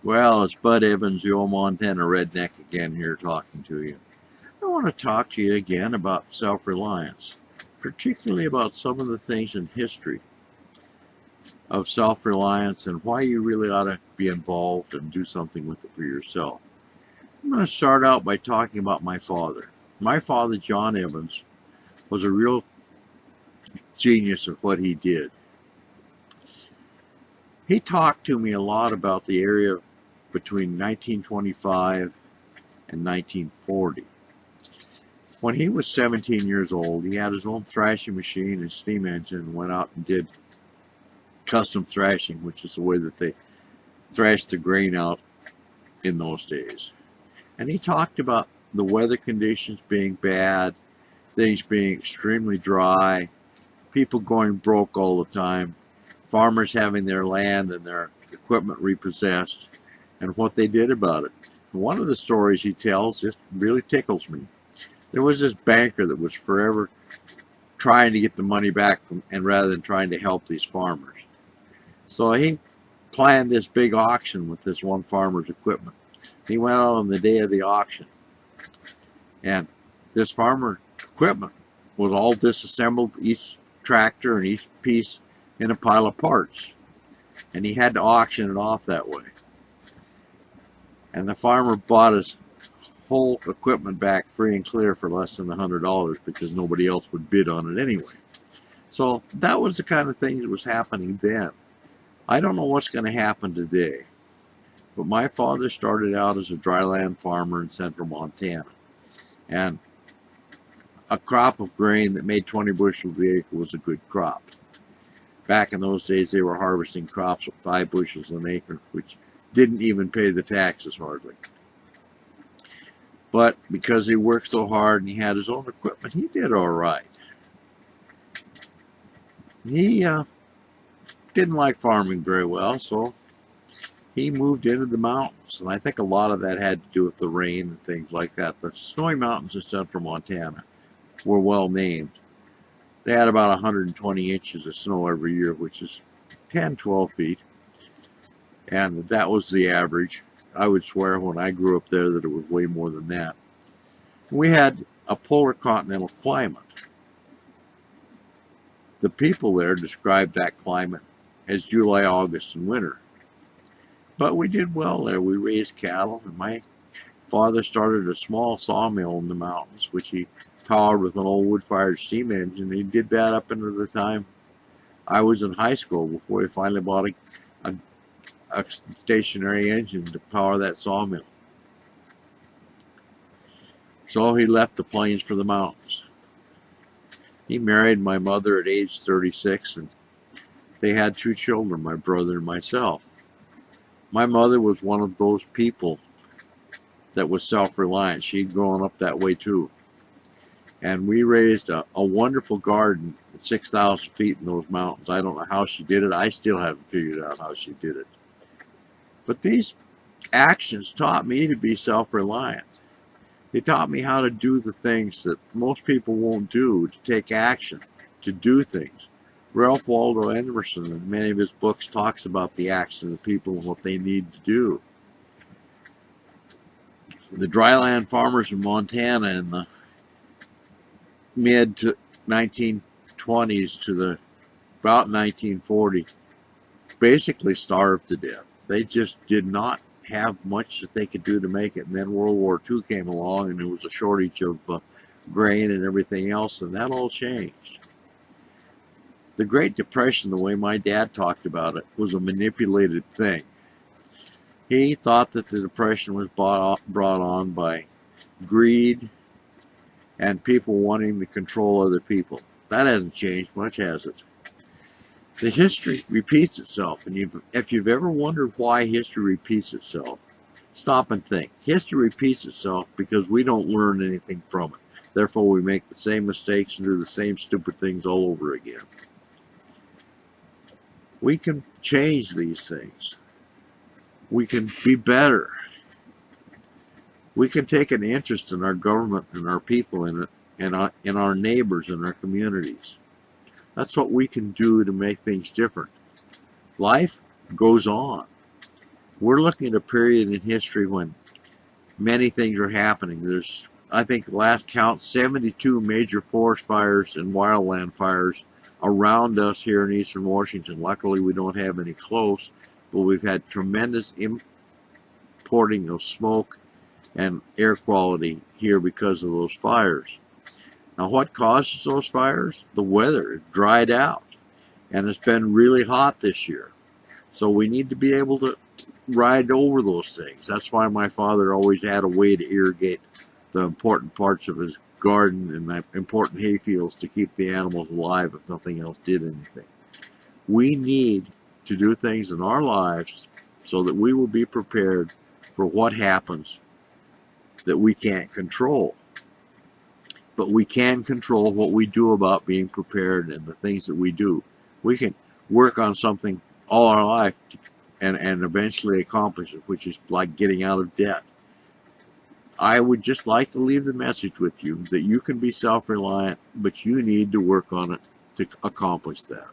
Well, it's Bud Evans, the old Montana redneck again here talking to you. I want to talk to you again about self-reliance, particularly about some of the things in history of self-reliance and why you really ought to be involved and do something with it for yourself. I'm going to start out by talking about my father. My father, John Evans, was a real genius of what he did. He talked to me a lot about the area between 1925 and 1940. When he was 17 years old, he had his own thrashing machine and steam engine and went out and did custom thrashing, which is the way that they thrashed the grain out in those days. And he talked about the weather conditions being bad, things being extremely dry, people going broke all the time, farmers having their land and their equipment repossessed, and what they did about it. One of the stories he tells just really tickles me. There was this banker that was forever trying to get the money back and rather than trying to help these farmers. So he planned this big auction with this one farmer's equipment. He went out on the day of the auction, and this farmer equipment was all disassembled, each tractor and each piece in a pile of parts, and he had to auction it off that way. And the farmer bought his whole equipment back free and clear for less than $100 because nobody else would bid on it anyway. So that was the kind of thing that was happening then. I don't know what's going to happen today, but my father started out as a dryland farmer in central Montana, and a crop of grain that made 20 bushels the acre was a good crop. Back in those days, they were harvesting crops of 5 bushels an acre, which didn't even pay the taxes hardly. But because he worked so hard and he had his own equipment, he did all right. He didn't like farming very well, so he moved into the mountains. And I think a lot of that had to do with the rain and things like that. The Snowy Mountains in central Montana were well named. They had about 120 inches of snow every year, which is 10, 12 feet. And that was the average. I would swear when I grew up there that it was way more than that. We had a polar continental climate. The people there described that climate as July, August, and winter. But we did well there. We raised cattle, and my father started a small sawmill in the mountains, which he powered with an old wood-fired steam engine. He did that up into the time I was in high school before he finally bought a stationary engine to power that sawmill. So he left the plains for the mountains. He married my mother at age 36, and they had 2 children, my brother and myself. My mother was one of those people that was self-reliant. She'd grown up that way too. And we raised a wonderful garden at 6,000 feet in those mountains. I don't know how she did it. I still haven't figured out how she did it. But these actions taught me to be self-reliant. They taught me how to do the things that most people won't do, to take action, to do things. Ralph Waldo Emerson, in many of his books, talks about the action of people and what they need to do. The dryland farmers in Montana in the mid to 1920s to the about 1940 basically starved to death. They just did not have much that they could do to make it. And then World War II came along, and there was a shortage of grain and everything else, and that all changed. The Great Depression, the way my dad talked about it, was a manipulated thing. He thought that the Depression was brought on by greed and people wanting to control other people. That hasn't changed much, has it? The history repeats itself, and if you've ever wondered why history repeats itself, stop and think. History repeats itself because we don't learn anything from it. Therefore, we make the same mistakes and do the same stupid things all over again. We can change these things. We can be better. We can take an interest in our government and our people in it, and in our neighbors and our communities. That's what we can do to make things different. Life goes on. We're looking at a period in history when many things are happening. There's, I think, last count, 72 major forest fires and wildland fires around us here in eastern Washington. Luckily, we don't have any close, but we've had tremendous importing of smoke and air quality here because of those fires. Now, what causes those fires? The weather. It dried out, and it's been really hot this year. So we need to be able to ride over those things. That's why my father always had a way to irrigate the important parts of his garden and the important hay fields to keep the animals alive if nothing else did anything. We need to do things in our lives so that we will be prepared for what happens that we can't control. But we can control what we do about being prepared and the things that we do. We can work on something all our life and eventually accomplish it, which is like getting out of debt. I would just like to leave the message with you that you can be self-reliant, but you need to work on it to accomplish that.